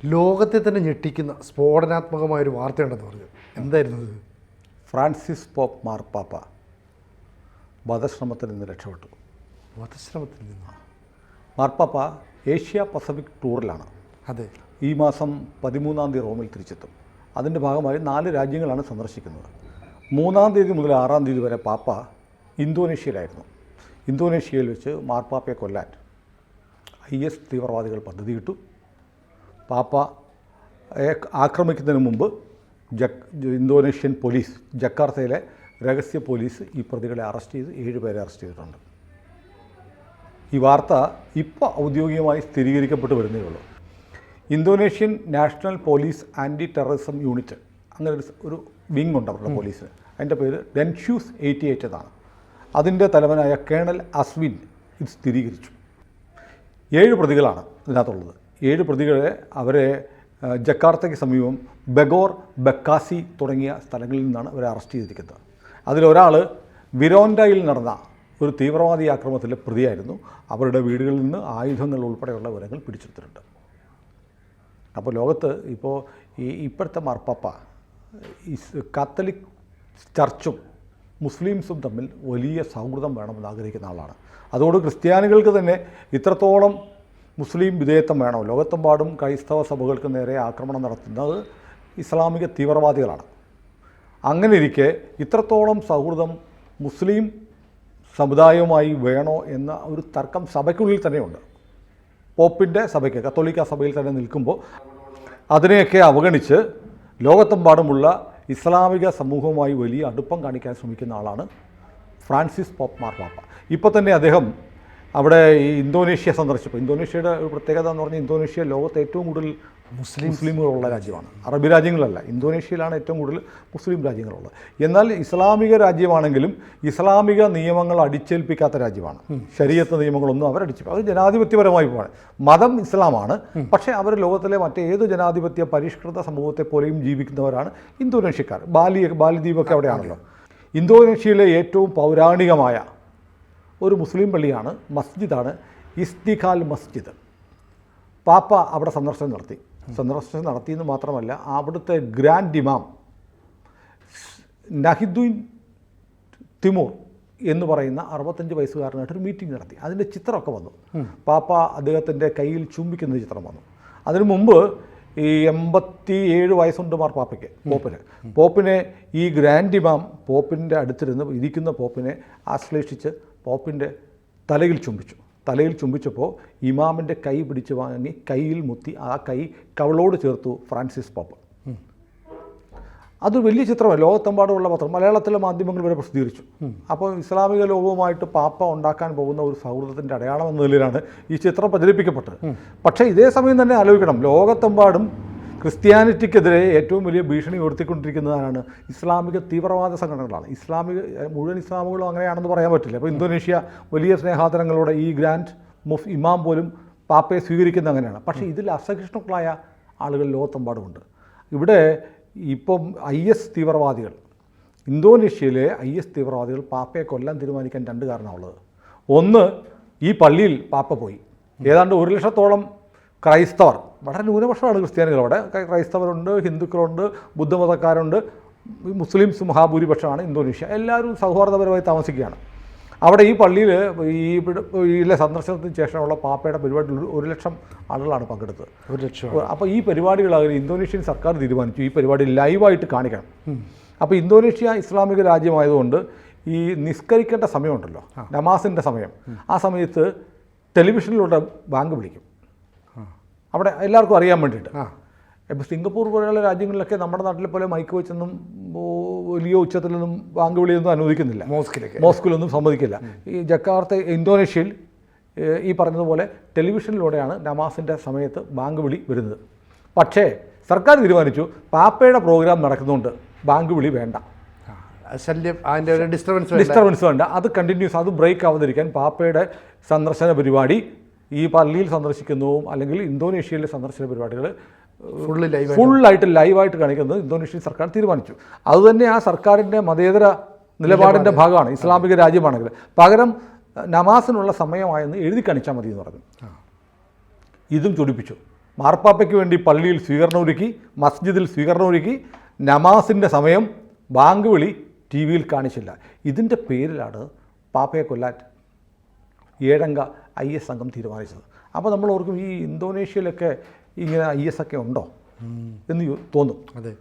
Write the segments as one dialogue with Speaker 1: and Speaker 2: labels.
Speaker 1: ലോകത്തെ തന്നെ ഞെട്ടിക്കുന്ന സ്ഫോടനാത്മകമായൊരു വാർത്തയുണ്ടെന്ന് പറഞ്ഞു. എന്തായിരുന്നു ഇത്?
Speaker 2: ഫ്രാൻസിസ് പോപ്പ് മാർപ്പാപ്പ വധശ്രമത്തിൽ നിന്ന് രക്ഷപ്പെട്ടു.
Speaker 1: വധശ്രമത്തിൽ നിന്ന്?
Speaker 2: മാർപ്പാപ്പ ഏഷ്യ പസഫിക് ടൂറിലാണ്.
Speaker 1: അതെ.
Speaker 2: ഈ മാസം 13-ാം തീയതി റോമിൽ തിരിച്ചെത്തും. അതിൻ്റെ ഭാഗമായി 4 രാജ്യങ്ങളാണ് സന്ദർശിക്കുന്നത്. 3-ാം തീയതി മുതൽ 6-ാം തീയതി വരെ പാപ്പ ഇന്തോനേഷ്യയിലായിരുന്നു. ഇന്തോനേഷ്യയിൽ വെച്ച് മാർപ്പാപ്പയെ കൊല്ലാൻ IS തീവ്രവാദികൾ പദ്ധതിയിട്ടു. പാപ്പയെ ആക്രമിക്കുന്നതിന് മുമ്പ് ഇന്തോനേഷ്യൻ പോലീസ്, ജക്കാർത്തയിലെ രഹസ്യ പോലീസ് ഈ പ്രതികളെ അറസ്റ്റ് ചെയ്ത് 7 പേരെ അറസ്റ്റ് ചെയ്തിട്ടുണ്ട്. ഈ വാർത്ത ഇപ്പോൾ ഔദ്യോഗികമായി സ്ഥിരീകരിക്കപ്പെട്ട് വരുന്നേ ഉള്ളൂ. Indonesian national police anti terrorism unit, അങ്ങനെ ഒരു വിങ് ഉണ്ട് അവരുടെ പോലീസിന്. അതിൻ്റെ പേര് ഡെൻഷ്യൂസ് 88 എന്നാണ്. അതിൻ്റെ തലവനായ കേണൽ അസ്വിൻ ഇത് സ്ഥിരീകരിച്ചു. 7 പ്രതികളാണ് ഇതിനകത്തുള്ളത്. 7 പ്രതികളെ അവരെ ജക്കാർത്തയ്ക്ക് സമീപം ബഗോർ, ബക്കാസി തുടങ്ങിയ സ്ഥലങ്ങളിൽ നിന്നാണ് അവരെ അറസ്റ്റ് ചെയ്തിരിക്കുന്നത്. അതിലൊരാൾ വിരോൻഡയിൽ നടന്ന ഒരു തീവ്രവാദി ആക്രമണത്തിലെ പ്രതിയായിരുന്നു. അവരുടെ വീടുകളിൽ നിന്ന് ആയുധങ്ങൾ ഉൾപ്പെടെയുള്ള വിവരങ്ങൾ പിടിച്ചെടുത്തിട്ടുണ്ട്. അപ്പോൾ ലോകത്ത് ഇപ്പോൾ ഇപ്പോഴത്തെ മാർപ്പാപ്പ കാത്തലിക് ചർച്ചും മുസ്ലിംസും തമ്മിൽ വലിയ സൗഹൃദം വേണമെന്ന് ആഗ്രഹിക്കുന്ന ആളാണ്. അതുകൊണ്ട് ക്രിസ്ത്യാനികൾക്ക് തന്നെ ഇത്രത്തോളം മുസ്ലിം വിധേയത്വം വേണോ? ലോകത്തെമ്പാടും ക്രൈസ്തവ സഭകൾക്ക് നേരെ ആക്രമണം നടത്തുന്നത് ഇസ്ലാമിക തീവ്രവാദികളാണ്. അങ്ങനെ ഇരിക്കെ ഇത്രത്തോളം സൗഹൃദം മുസ്ലിം സമുദായവുമായി വേണോ എന്ന ഒരു തർക്കം സഭയ്ക്കുള്ളിൽ തന്നെയുണ്ട്. പോപ്പിൻ്റെ സഭയ്ക്ക്, കത്തോലിക്ക സഭയിൽ തന്നെ നിൽക്കുമ്പോൾ അതിനെയൊക്കെ അവഗണിച്ച് ലോകത്തെമ്പാടുമുള്ള ഇസ്ലാമിക സമൂഹവുമായി വലിയ അടുപ്പം കാണിക്കാൻ ശ്രമിക്കുന്ന ആളാണ് ഫ്രാൻസിസ് പോപ്പ് മാർപ്പാപ്പ. ഇപ്പോൾ തന്നെ അദ്ദേഹം അവിടെ ഈ ഇന്തോനേഷ്യ സന്ദർശിച്ചപ്പോൾ, ഇന്തോനേഷ്യയുടെ ഒരു പ്രത്യേകത എന്ന് പറഞ്ഞാൽ ഇന്തോനേഷ്യ ലോകത്ത് ഏറ്റവും കൂടുതൽ മുസ്ലിമുകളുള്ള രാജ്യമാണ്. അറബി രാജ്യങ്ങളല്ല, ഇന്തോനേഷ്യയിലാണ് ഏറ്റവും കൂടുതൽ മുസ്ലിം രാജ്യങ്ങളുള്ളത്. എന്നാൽ ഇസ്ലാമിക രാജ്യമാണെങ്കിലും ഇസ്ലാമിക നിയമങ്ങൾ അടിച്ചേൽപ്പിക്കാത്ത രാജ്യമാണ്. ശരീഅത്ത് നിയമങ്ങളൊന്നും അവരടിച്ചേൽപ്പിക്കും. അത് ജനാധിപത്യപരമായി പോവാണ്. മതം ഇസ്ലാമാണ്. പക്ഷേ അവർ ലോകത്തിലെ മറ്റേത് ജനാധിപത്യ പരിഷ്കൃത സമൂഹത്തെ പോലെയും ജീവിക്കുന്നവരാണ് ഇന്തോനേഷ്യക്കാർ. ബാലിദ്വീപൊക്കെ അവിടെയാണല്ലോ. ഇന്തോനേഷ്യയിലെ ഏറ്റവും പൗരാണികമായ ഒരു മുസ്ലിം പള്ളിയാണ്, മസ്ജിദാണ് ഇസ്തിഖാൽ മസ്ജിദ്. പാപ്പ അവിടെ സന്ദർശനം നടത്തിയെന്ന് മാത്രമല്ല, അവിടുത്തെ ഗ്രാൻഡ് ഇമാം നഹിദുൻ തിമൂർ എന്ന് പറയുന്ന 65 വയസ്സുകാരനായിട്ടൊരു മീറ്റിംഗ് നടത്തി. അതിൻ്റെ ചിത്രമൊക്കെ വന്നു. പാപ്പ അദ്ദേഹത്തിൻ്റെ കയ്യിൽ ചുംബിക്കുന്ന ചിത്രം വന്നു. അതിനു മുമ്പ് ഈ 87 വയസ്സുണ്ട് മാർപ്പാപ്പയ്ക്ക്, പോപ്പിനെ ഈ ഗ്രാൻഡ് ഇമാം പോപ്പിൻ്റെ അടുത്തിരുന്ന് ഇരിക്കുന്ന പോപ്പിനെ ആശ്ലേഷിച്ച് പോപ്പിൻ്റെ തലയിൽ ചുംബിച്ചപ്പോൾ ഇമാമിൻ്റെ കൈ പിടിച്ച് വാങ്ങി കയ്യിൽ മുത്തി ആ കൈ കവളോട് ചേർത്തു ഫ്രാൻസിസ് പോപ്പ്. അത് വലിയ ചിത്രമാണ്. ലോകത്തെമ്പാടുമുള്ള പത്രം, മലയാളത്തിലെ മാധ്യമങ്ങൾ വരെ പ്രസിദ്ധീകരിച്ചു. അപ്പോൾ ഇസ്ലാമിക ലോകവുമായിട്ട് പാപ്പ ഉണ്ടാക്കാൻ പോകുന്ന ഒരു സൗഹൃദത്തിൻ്റെ അടയാളം എന്ന നിലയിലാണ് ഈ ചിത്രം പ്രചരിപ്പിക്കപ്പെട്ടത്. പക്ഷേ ഇതേ സമയം തന്നെ ആലോചിക്കണം, ലോകത്തെമ്പാടും ക്രിസ്ത്യാനിറ്റിക്കെതിരെ ഏറ്റവും വലിയ ഭീഷണി ഉയർത്തിക്കൊണ്ടിരിക്കുന്നതാണ് ഇസ്ലാമിക തീവ്രവാദ സംഘടനകളാണ്. മുഴുവൻ ഇസ്ലാമുകളും അങ്ങനെയാണെന്ന് പറയാൻ പറ്റില്ല. അപ്പോൾ ഇന്തോനേഷ്യ വലിയ സ്നേഹാദരങ്ങളോടെ ഈ ഗ്രാൻഡ് ഇമാം പോലും പാപ്പയെ സ്വീകരിക്കുന്ന അങ്ങനെയാണ്. പക്ഷേ ഇതിൽ അസഹിഷ്ണുക്കളായ ആളുകൾ ലോകത്തെമ്പാടുമുണ്ട്. ഇവിടെ ഇപ്പം IS തീവ്രവാദികൾ, ഇന്തോനേഷ്യയിലെ IS തീവ്രവാദികൾ പാപ്പയെ കൊല്ലാൻ തീരുമാനിക്കാൻ 2 കാരണമുള്ളത്. ഒന്ന്, ഈ പള്ളിയിൽ പാപ്പ പോയി. ഏതാണ്ട് 1 ലക്ഷത്തോളം ക്രൈസ്തവർ, വളരെ ന്യൂനപക്ഷമാണ് ക്രിസ്ത്യാനികൾ, അവിടെ ക്രൈസ്തവരുണ്ട്, ഹിന്ദുക്കളുണ്ട്, ബുദ്ധമതക്കാരുണ്ട്, മുസ്ലിംസ് മഹാഭൂരിപക്ഷമാണ് ഇന്തോനേഷ്യ. എല്ലാവരും സൗഹാർദ്ദപരമായി താമസിക്കുകയാണ് അവിടെ. ഈ പള്ളിയിൽ ഈ സന്ദർശനത്തിന് ശേഷമുള്ള പാപ്പയുടെ പരിപാടിയിൽ 1 ലക്ഷം ആളുകളാണ് പങ്കെടുത്തത്.
Speaker 1: 1 ലക്ഷം.
Speaker 2: അപ്പോൾ ഈ പരിപാടികളാകെ ഇന്തോനേഷ്യൻ സർക്കാർ തീരുമാനിച്ചു ഈ പരിപാടി ലൈവായിട്ട് കാണിക്കണം. അപ്പോൾ ഇന്തോനേഷ്യ ഇസ്ലാമിക രാജ്യമായതുകൊണ്ട് ഈ നിസ്കരിക്കേണ്ട സമയമുണ്ടല്ലോ, നമാസിൻ്റെ സമയം, ആ സമയത്ത് ടെലിവിഷനിലൂടെ ബാങ്ക് വിളിക്കും. അവിടെ എല്ലാവർക്കും അറിയാൻ വേണ്ടിയിട്ട്. ഇപ്പോൾ സിംഗപ്പൂർ പോലെയുള്ള രാജ്യങ്ങളിലൊക്കെ നമ്മുടെ നാട്ടിലെ പോലെ മൈക്ക് വെച്ചൊന്നും വലിയ ഉച്ചത്തിലൊന്നും ബാങ്ക് വിളിയൊന്നും അനുവദിക്കുന്നില്ല. മോസ്കിലൊന്നും സമ്മതിക്കില്ല. ഈ ജക്കാർത്ത, ഇന്തോനേഷ്യയിൽ ഈ പറഞ്ഞതുപോലെ ടെലിവിഷനിലൂടെയാണ് നമാസിൻ്റെ സമയത്ത് ബാങ്ക് വിളി വരുന്നത്. പക്ഷേ സർക്കാർ തീരുമാനിച്ചു പാപ്പയുടെ പ്രോഗ്രാം നടക്കുന്നുണ്ട് ബാങ്ക് വിളി വേണ്ട,
Speaker 1: അതിൻ്റെ ഒരു ഡിസ്റ്റർബൻസ്
Speaker 2: വേണ്ട, അത് കണ്ടിന്യൂസ്, അത് ബ്രേക്ക് ആവാതിരിക്കാൻ പാപ്പയുടെ സന്ദർശന പരിപാടി ഈ പള്ളിയിൽ സന്ദർശിക്കുന്നതും അല്ലെങ്കിൽ ഇന്തോനേഷ്യയിലെ സന്ദർശന പരിപാടികൾ ഫുള്ളായിട്ട് ലൈവായിട്ട് കാണിക്കുന്നത് ഇന്തോനേഷ്യൻ സർക്കാർ തീരുമാനിച്ചു. അതുതന്നെ ആ സർക്കാരിൻ്റെ മതേതര നിലപാടിൻ്റെ ഭാഗമാണ്. ഇസ്ലാമിക രാജ്യമാണെങ്കിൽ പകരം നമാസിനുള്ള സമയമായെന്ന് എഴുതി കാണിച്ചാൽ മതി എന്ന് പറഞ്ഞു. ഇതും ചൊടിപ്പിച്ചു. മാർപ്പാപ്പയ്ക്ക് വേണ്ടി പള്ളിയിൽ സ്വീകരണമൊരുക്കി, മസ്ജിദിൽ സ്വീകരണമൊരുക്കി, നമാസിൻ്റെ സമയം ബാങ്ക് വിളി ടി വിയിൽ കാണിച്ചില്ല. ഇതിൻ്റെ പേരിലാണ് പാപ്പയെ കൊല്ലാൻ 7-അംഗ IS സംഘം തീരുമാനിച്ചത്. അപ്പോൾ നമ്മൾ ഓർക്കും ഈ ഇന്തോനേഷ്യയിലൊക്കെ ഇങ്ങനെ IS ഒക്കെ ഉണ്ടോ എന്ന് തോന്നും.
Speaker 1: അതെ,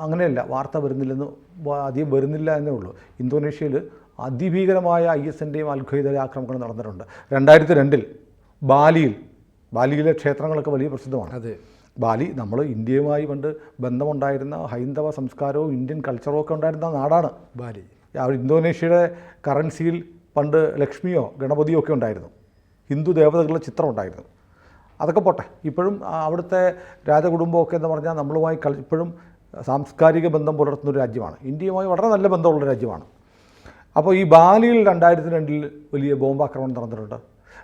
Speaker 2: അങ്ങനെയല്ല, വാർത്ത വരുന്നില്ലെന്ന്, അധികം വരുന്നില്ല എന്നേ ഉള്ളൂ. ഇന്തോനേഷ്യയിൽ അതിഭീകരമായ ISൻ്റെയും അൽഖയ്ദയുടെ ആക്രമണങ്ങൾ നടന്നിട്ടുണ്ട്. 2002 ബാലിയിലെ ക്ഷേത്രങ്ങളൊക്കെ വലിയ പ്രസിദ്ധമാണ്.
Speaker 1: അതെ,
Speaker 2: ബാലി നമ്മൾ ഇന്ത്യയുമായി പണ്ട് ബന്ധമുണ്ടായിരുന്ന ഹൈന്ദവ സംസ്കാരവും ഇന്ത്യൻ കൾച്ചറും ഒക്കെ ഉണ്ടായിരുന്ന നാടാണ്
Speaker 1: ബാലി.
Speaker 2: ഇന്തോനേഷ്യയുടെ കറൻസിയിൽ പണ്ട് ലക്ഷ്മിയോ ഗണപതിയോ ഒക്കെ ഉണ്ടായിരുന്നു, ഹിന്ദു ദേവതകളുടെ ചിത്രം ഉണ്ടായിരുന്നു. അതൊക്കെ പോട്ടെ, ഇപ്പോഴും അവിടുത്തെ രാജകുടുംബമൊക്കെ എന്ന് പറഞ്ഞാൽ നമ്മളുമായി ഇപ്പോഴും സാംസ്കാരിക ബന്ധം പുലർത്തുന്നൊരു രാജ്യമാണ്. ഇന്ത്യയുമായി വളരെ നല്ല ബന്ധമുള്ള രാജ്യമാണ്. അപ്പോൾ ഈ ബാലിയിൽ 2002 വലിയ ബോംബാക്രമണം നടന്നിട്ടുണ്ട്.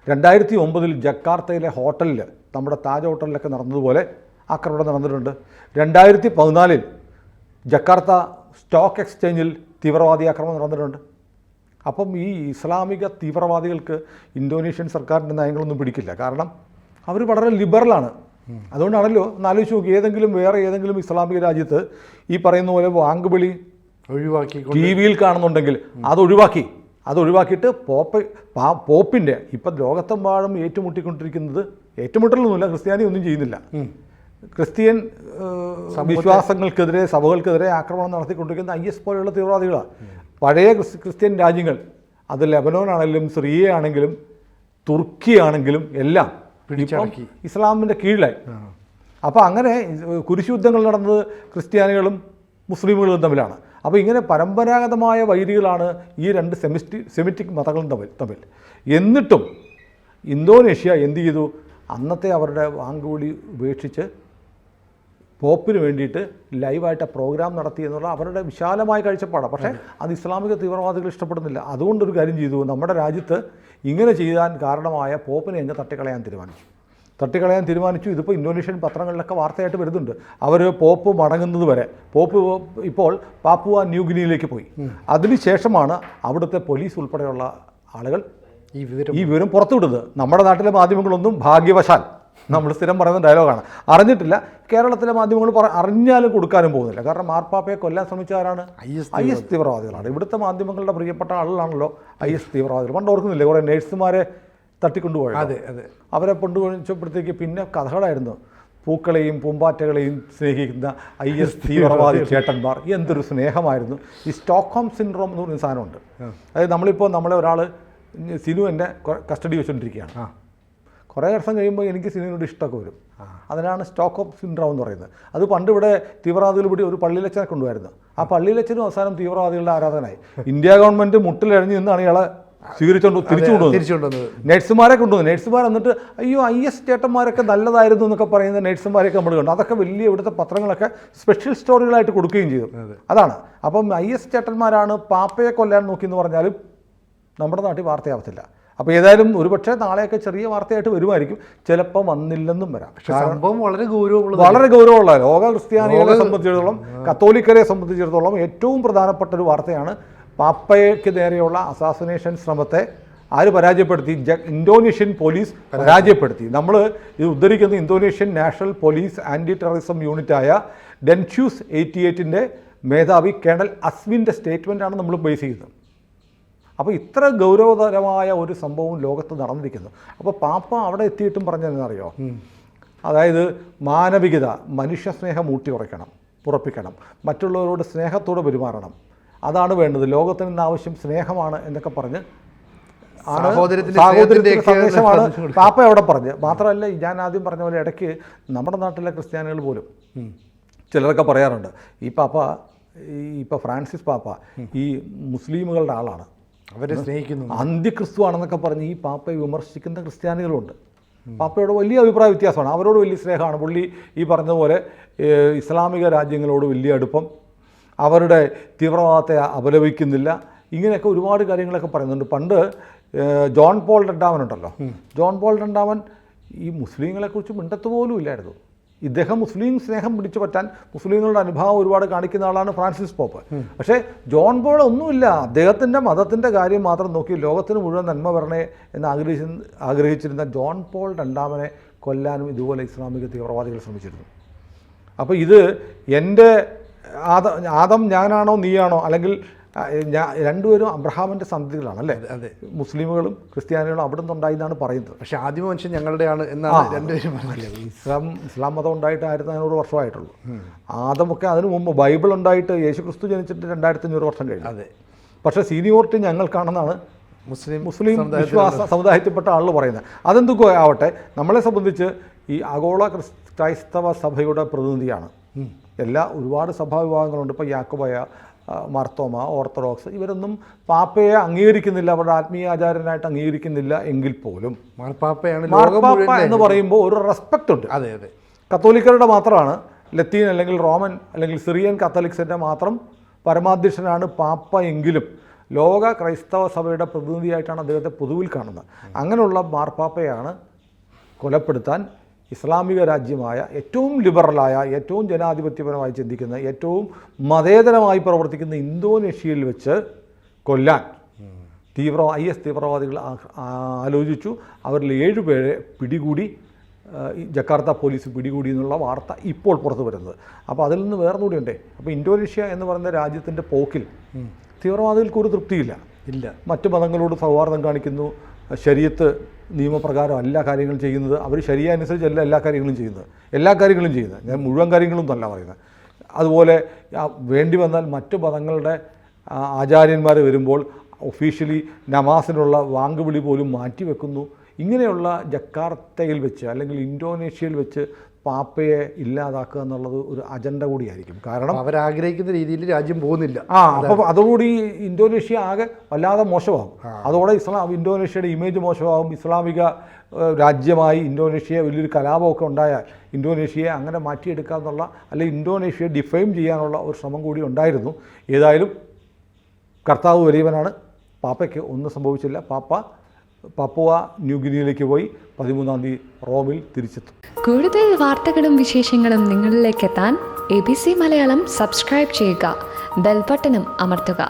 Speaker 2: 2009 ജക്കാർത്തയിലെ ഹോട്ടലിൽ, നമ്മുടെ താജ് ഹോട്ടലിലൊക്കെ നടന്നതുപോലെ ആക്രമണം നടന്നിട്ടുണ്ട്. 2014 ജക്കാർത്ത സ്റ്റോക്ക് എക്സ്ചേഞ്ചിൽ തീവ്രവാദി ആക്രമണം നടന്നിട്ടുണ്ട്. അപ്പം ഈ ഇസ്ലാമിക തീവ്രവാദികൾക്ക് ഇന്തോനേഷ്യൻ സർക്കാരിൻ്റെ നയങ്ങളൊന്നും പിടിക്കില്ല. കാരണം അവർ വളരെ ലിബറലാണ്. അതുകൊണ്ടാണല്ലോ ആലോചിച്ച് നോക്കി, വേറെ ഏതെങ്കിലും ഇസ്ലാമിക രാജ്യത്ത് ഈ പറയുന്ന പോലെ ബാങ്ക് വിളി
Speaker 1: ഒഴിവാക്കി
Speaker 2: ടി വിയിൽ കാണുന്നുണ്ടെങ്കിൽ അതൊഴിവാക്കിയിട്ട് പോപ്പിൻ്റെ ഇപ്പം ലോകത്തെമ്പാടും ഏറ്റുമുട്ടിക്കൊണ്ടിരിക്കുന്നത്, ഏറ്റുമുട്ടലൊന്നുമില്ല, ക്രിസ്ത്യാനി ഒന്നും ചെയ്യുന്നില്ല, ക്രിസ്ത്യൻ വിശ്വാസങ്ങൾക്കെതിരെ, സഭകൾക്കെതിരെ ആക്രമണം നടത്തിക്കൊണ്ടിരിക്കുന്ന IS പോലെയുള്ള തീവ്രവാദികളാണ്. പഴയ ക്രിസ്ത്യൻ രാജ്യങ്ങൾ, അത് ലെബനോനാണെങ്കിലും സിറിയ ആണെങ്കിലും തുർക്കി ആണെങ്കിലും എല്ലാം ഇസ്ലാമിൻ്റെ കീഴിലായി. അപ്പോൾ അങ്ങനെ കുരിശുയുദ്ധങ്ങൾ നടന്നത് ക്രിസ്ത്യാനികളും മുസ്ലിമുകളും തമ്മിലാണ്. അപ്പോൾ ഇങ്ങനെ പരമ്പരാഗതമായ വൈരികളാണ് ഈ രണ്ട് സെമിറ്റിക് മതങ്ങളും തമ്മിൽ. എന്നിട്ടും ഇന്തോനേഷ്യ എന്ത് ചെയ്തു? അന്നത്തെ അവരുടെ വാങ്കുവിളി ഉപേക്ഷിച്ച് പോപ്പിന് വേണ്ടിയിട്ട് ലൈവായിട്ട് പ്രോഗ്രാം നടത്തി എന്നുള്ള അവരുടെ വിശാലമായ കാഴ്ചപ്പാടാണ്. പക്ഷേ അത് ഇസ്ലാമിക തീവ്രവാദികൾ ഇഷ്ടപ്പെടുന്നില്ല. അതുകൊണ്ടൊരു കാര്യം ചെയ്തു, നമ്മുടെ രാജ്യത്ത് ഇങ്ങനെ ചെയ്യാൻ കാരണമായ പോപ്പിനെ അങ്ങ് തട്ടിക്കളയാൻ തീരുമാനിച്ചു. ഇതിപ്പോൾ ഇന്തോനേഷ്യൻ പത്രങ്ങളിലൊക്കെ വാർത്തയായിട്ട് വരുന്നുണ്ട്. അവർ പോപ്പ് മടങ്ങുന്നത് വരെ, പോപ്പ് ഇപ്പോൾ പാപ്പുവ ന്യൂഗിനിയിലേക്ക് പോയി. അതിനുശേഷമാണ് അവിടുത്തെ പോലീസ് ഉൾപ്പെടെയുള്ള ആളുകൾ ഈ വിവരം പുറത്തുവിടുന്നത്. നമ്മുടെ നാട്ടിലെ മാധ്യമങ്ങളൊന്നും ഭാഗ്യവശാൽ, നമ്മൾ സ്ഥിരം പറയുന്ന ഡയലോഗാണ്, അറിഞ്ഞിട്ടില്ല. കേരളത്തിലെ മാധ്യമങ്ങൾ അറിഞ്ഞാലും കൊടുക്കാനും പോകുന്നില്ല. കാരണം മാർപ്പാപ്പയെ കൊല്ലാൻ ശ്രമിച്ചവരാണ് IS തീവ്രവാദികളാണ്. ഇവിടുത്തെ മാധ്യമങ്ങളുടെ പ്രിയപ്പെട്ട ആളുകളാണല്ലോ IS തീവ്രവാദികൾ. പണ്ട് ഓർക്കുന്നില്ലേ, കുറേ നേഴ്സുമാരെ തട്ടിക്കൊണ്ടുപോയത്?
Speaker 1: അതെ അതെ.
Speaker 2: അവരെ കൊണ്ടുപോയപ്പോഴത്തേക്ക് പിന്നെ കഥകളായിരുന്നു. പൂക്കളെയും പൂമ്പാറ്റകളെയും സ്നേഹിക്കുന്ന IS തീവ്രവാദി ചേട്ടന്മാർ, എന്തൊരു സ്നേഹമായിരുന്നു. ഈ സ്റ്റോക്ക്ഹോം സിൻഡ്രോം എന്ന് പറയുന്ന സാധനമുണ്ട്. അതായത് നമ്മളിപ്പോൾ നമ്മളെ ഒരാൾ, സിനു എന്നെ കസ്റ്റഡി വെച്ചുകൊണ്ടിരിക്കുകയാണ്. കുറേ വർഷം കഴിയുമ്പോൾ എനിക്ക് സിനിമയോട് ഇഷ്ടമൊക്കെ വരും. അതിനാണ് സ്റ്റോക്ക്ഹോം സിൻഡ്രോം എന്ന് പറയുന്നത്. അത് പണ്ട് ഇവിടെ തീവ്രവാദികൾ ഇവിടെ ഒരു പള്ളിയിലച്ചനെ കൊണ്ടുവരുന്നത്. ആ പള്ളിയിലച്ചനും അവസാനം തീവ്രവാദികളുടെ ആരാധനയായി. ഇന്ത്യ ഗവൺമെൻറ് മുട്ടിലെഴഞ്ഞ് നിന്നാണ് ഇയാളെ തിരിച്ചു കൊണ്ടുവന്നത്. നഴ്സുമാരെ കൊണ്ടുവന്നു. നഴ്സുമാർ എന്നിട്ട് അയ്യോ IS ചേട്ടന്മാരൊക്കെ നല്ലതായിരുന്നു എന്നൊക്കെ പറയുന്ന നഴ്സുമാരെയൊക്കെ നമ്മൾ കണ്ടു. അതൊക്കെ വലിയ ഇവിടുത്തെ പത്രങ്ങളൊക്കെ സ്പെഷ്യൽ സ്റ്റോറികളായിട്ട് കൊടുക്കുകയും ചെയ്തു. അതാണ്. അപ്പം IS ചേട്ടന്മാരാണ് പാപ്പയെ കൊല്ലാൻ നോക്കിയെന്ന് പറഞ്ഞാലും നമ്മുടെ നാട്ടിൽ വാർത്തയാവത്തില്ല. അപ്പോൾ ഏതായാലും ഒരുപക്ഷെ നാളെയൊക്കെ ചെറിയ വാർത്തയായിട്ട് വരുമായിരിക്കും, ചിലപ്പോൾ വന്നില്ലെന്നും വരാം.
Speaker 1: സംഭവം വളരെ
Speaker 2: ഗൗരവമുള്ള ലോക ക്രിസ്ത്യാനികളെ സംബന്ധിച്ചിടത്തോളം, കത്തോലിക്കരെ സംബന്ധിച്ചിടത്തോളം ഏറ്റവും പ്രധാനപ്പെട്ട ഒരു വാർത്തയാണ്. പാപ്പയ്ക്ക് നേരെയുള്ള അസാസിനേഷൻ ശ്രമത്തെ ആര് പരാജയപ്പെടുത്തി? ഇന്തോനേഷ്യൻ പോലീസ് പരാജയപ്പെടുത്തി. നമ്മൾ ഇത് ഉദ്ധരിക്കുന്ന Indonesian national police anti terrorism യൂണിറ്റായ ഡെൻഷ്യൂസ് 88ൻ്റെ മേധാവി കേണൽ അസ്മിൻ്റെ സ്റ്റേറ്റ്മെൻറ്റാണ് നമ്മൾ ബേസ് ചെയ്യുന്നത്. അപ്പോൾ ഇത്ര ഗൗരവതരമായ ഒരു സംഭവം ലോകത്ത് നടന്നിരിക്കുന്നു. അപ്പോൾ പാപ്പ അവിടെ എത്തിയിട്ടും പറഞ്ഞതെന്നറിയോ? അതായത് മാനവികത, മനുഷ്യസ്നേഹം ഉറപ്പിക്കണം, മറ്റുള്ളവരോട് സ്നേഹത്തോടെ പെരുമാറണം, അതാണ് വേണ്ടത്, ലോകത്തിന് ഇന്ന് ആവശ്യം സ്നേഹമാണ് എന്നൊക്കെ പറഞ്ഞ് സാഹോദര്യത്തിൻ്റെ സന്ദേശമാണ് പാപ്പ അവിടെ പറഞ്ഞ്. മാത്രമല്ല, ഞാൻ ആദ്യം പറഞ്ഞ പോലെ ഇടയ്ക്ക് നമ്മുടെ നാട്ടിലെ ക്രിസ്ത്യാനികൾ പോലും ചിലരൊക്കെ പറയാറുണ്ട്, ഇപ്പോൾ ഫ്രാൻസിസ് പാപ്പ ഈ മുസ്ലിമുകളുടെ ആളാണ്,
Speaker 1: അവരെ സ്നേഹിക്കുന്നു,
Speaker 2: അന്ത്യക്രിസ്തു ആണെന്നൊക്കെ പറഞ്ഞ് ഈ പാപ്പയെ വിമർശിക്കുന്ന ക്രിസ്ത്യാനികളുണ്ട്. പാപ്പയോട് വലിയ അഭിപ്രായ വ്യത്യാസമാണ്. അവരോട് വലിയ സ്നേഹമാണ്. പുള്ളി ഈ പറഞ്ഞതുപോലെ ഇസ്ലാമിക രാജ്യങ്ങളോട് വലിയ അടുപ്പം, അവരുടെ തീവ്രവാദത്തെ അപലപിക്കുന്നില്ല, ഇങ്ങനെയൊക്കെ ഒരുപാട് കാര്യങ്ങളൊക്കെ പറയുന്നുണ്ട്. പണ്ട് ജോൺ പോൾ രണ്ടാമനുണ്ടല്ലോ, ജോൺ പോൾ രണ്ടാമൻ ഈ മുസ്ലിങ്ങളെക്കുറിച്ച് മിണ്ടത്ത് പോലും ഇല്ലായിരുന്നു. ഇദ്ദേഹം മുസ്ലിം സ്നേഹം പിടിച്ചു പറ്റാൻ മുസ്ലിങ്ങളുടെ അനുഭാവം ഒരുപാട് കാണിക്കുന്ന ആളാണ് ഫ്രാൻസിസ് പോപ്പ്. പക്ഷേ ജോൺ പോൾ ഒന്നുമില്ല, അദ്ദേഹത്തിൻ്റെ മതത്തിൻ്റെ കാര്യം മാത്രം നോക്കി ലോകത്തിന് മുഴുവൻ നന്മ വരണേ എന്ന് ആഗ്രഹിച്ചിരുന്ന ജോൺ പോൾ രണ്ടാമനെ കൊല്ലാനും ഇതുപോലെ ഇസ്ലാമിക തീവ്രവാദികൾ ശ്രമിച്ചിരുന്നു. അപ്പോൾ ഇത് എൻ്റെ ആദം ഞാനാണോ നീയാണോ, അല്ലെങ്കിൽ രണ്ടുപേരും അബ്രഹാമിൻ്റെ സന്തതികളാണ് അല്ലേ?
Speaker 1: അതെ.
Speaker 2: മുസ്ലിമുകളും ക്രിസ്ത്യാനികളും അവിടെ നിന്നുണ്ടായി എന്നാണ് പറയുന്നത്.
Speaker 1: പക്ഷേ ആദ്യ മനുഷ്യൻ ഞങ്ങളുടെയാണ് എന്നാണ് രണ്ടുപേരും പറഞ്ഞത്.
Speaker 2: ഇസ്ലാം മതം ഉണ്ടായിട്ട് 1500 വർഷമായിട്ടുള്ളൂ. ആദമൊക്കെ അതിനു മുമ്പ് ബൈബിൾ ഉണ്ടായിട്ട് യേശുക്രിസ്തു ജനിച്ചിട്ട് 2500 വർഷം കഴിഞ്ഞു.
Speaker 1: അതെ.
Speaker 2: പക്ഷേ സീനിയോറിറ്റി ഞങ്ങൾക്കാണെന്നാണ് മുസ്ലിം വിശ്വാസ സമുദായത്തിൽപ്പെട്ട ആളുകൾ പറയുന്നത്. അതെന്തൊക്കെ ആവട്ടെ, നമ്മളെ സംബന്ധിച്ച് ഈ ആഗോള ക്രൈസ്തവ സഭയുടെ പ്രതിനിധിയാണ്. ഒരുപാട് സഭാവിഭാഗങ്ങളുണ്ട്. ഇപ്പോൾ യാക്കോബായ, മാർത്തോമ, ഓർത്തഡോക്സ്, ഇവരൊന്നും പാപ്പയെ അംഗീകരിക്കുന്നില്ല, അവരുടെ ആത്മീയ ആചാര്യനായിട്ട് അംഗീകരിക്കുന്നില്ല എങ്കിൽ പോലും മാർപ്പാപ്പ എന്ന് പറയുമ്പോൾ ഒരു റെസ്പെക്റ്റ് ഉണ്ട്.
Speaker 1: അതെ അതെ.
Speaker 2: കത്തോലിക്കരുടെ മാത്രമാണ്, ലത്തീൻ അല്ലെങ്കിൽ റോമൻ അല്ലെങ്കിൽ സിറിയൻ കത്തോലിക്സിൻ്റെ മാത്രം പരമാധ്യക്ഷനാണ് പാപ്പ എങ്കിലും ലോക ക്രൈസ്തവ സഭയുടെ പ്രതിനിധിയായിട്ടാണ് അദ്ദേഹത്തെ പൊതുവിൽ കാണുന്നത്. അങ്ങനെയുള്ള മാർപ്പാപ്പയാണ് കൊലപ്പെടുത്താൻ ഇസ്ലാമിക രാജ്യമായ, ഏറ്റവും ലിബറലായ, ഏറ്റവും ജനാധിപത്യപരമായി ചിന്തിക്കുന്ന, ഏറ്റവും മതേതരമായി പ്രവർത്തിക്കുന്ന ഇന്തോനേഷ്യയിൽ വെച്ച് കൊല്ലാൻ IS തീവ്രവാദികൾ ആലോചിച്ചു. അവരിൽ 7 പേരെ പിടികൂടി, ജക്കാർത്ത പോലീസ് പിടികൂടി എന്നുള്ള വാർത്ത ഇപ്പോൾ പുറത്തു വരുന്നത്. അപ്പോൾ അതിൽ നിന്ന് വേറൊന്നുകൂടി ഉണ്ടേ. അപ്പോൾ ഇന്തോനേഷ്യ എന്ന് പറയുന്ന രാജ്യത്തിൻ്റെ പോക്കിൽ തീവ്രവാദികൾക്ക് ഒരു തൃപ്തിയില്ല. മറ്റു മതങ്ങളോട് സൗഹാർദ്ദം കാണിക്കുന്നു, ശരീഅത്ത് നിയമപ്രകാരം എല്ലാ കാര്യങ്ങളും ചെയ്യുന്നത്, അവർ ശരിയ അനുസരിച്ചല്ല എല്ലാ കാര്യങ്ങളും ചെയ്യുന്നത്. ഞാൻ മുഴുവൻ കാര്യങ്ങളും നല്ല പറയുന്നത്. അതുപോലെ വേണ്ടി വന്നാൽ മറ്റു മതങ്ങളുടെ ആചാര്യന്മാർ വരുമ്പോൾ ഒഫീഷ്യലി നമാസിനുള്ള വാങ്കുവിളി പോലും മാറ്റിവെക്കുന്നു. ഇങ്ങനെയുള്ള ജക്കാർത്തയിൽ വെച്ച് അല്ലെങ്കിൽ ഇന്തോനേഷ്യയിൽ വെച്ച് പാപ്പയെ ഇല്ലാതാക്കുക എന്നുള്ളത് ഒരു അജണ്ട കൂടിയായിരിക്കും. കാരണം
Speaker 1: അവരാഗ്രഹിക്കുന്ന രീതിയിൽ രാജ്യം പോകുന്നില്ല.
Speaker 2: അപ്പോൾ അതോടുകൂടി ഇന്തോനേഷ്യ ആകെ വല്ലാതെ മോശമാകും. അതോടെ ഇന്തോനേഷ്യയുടെ ഇമേജ് മോശമാകും. ഇസ്ലാമിക രാജ്യമായി ഇന്തോനേഷ്യയെ വലിയൊരു കലാപമൊക്കെ ഉണ്ടായാൽ ഇന്തോനേഷ്യയെ അങ്ങനെ മാറ്റിയെടുക്കുക എന്നുള്ള, അല്ലെങ്കിൽ ഇന്തോനേഷ്യയെ ഡിഫൈം ചെയ്യാനുള്ള ഒരു ശ്രമം കൂടി ഉണ്ടായിരുന്നു. ഏതായാലും കർത്താവ് വലിയവനാണ്. പാപ്പയ്ക്ക് ഒന്നും സംഭവിച്ചില്ല. പാപ്പുവ ന്യൂഗിനിയിലേക്ക് പോയി 13-ാം തീയതി റോമിൽ തിരിച്ചെത്തും.
Speaker 3: കൂടുതൽ വാർത്തകളും വിശേഷങ്ങളും നിങ്ങളിലേക്ക് എത്താൻ ABC മലയാളം സബ്സ്ക്രൈബ് ചെയ്യുക, ബെൽബട്ടനും അമർത്തുക.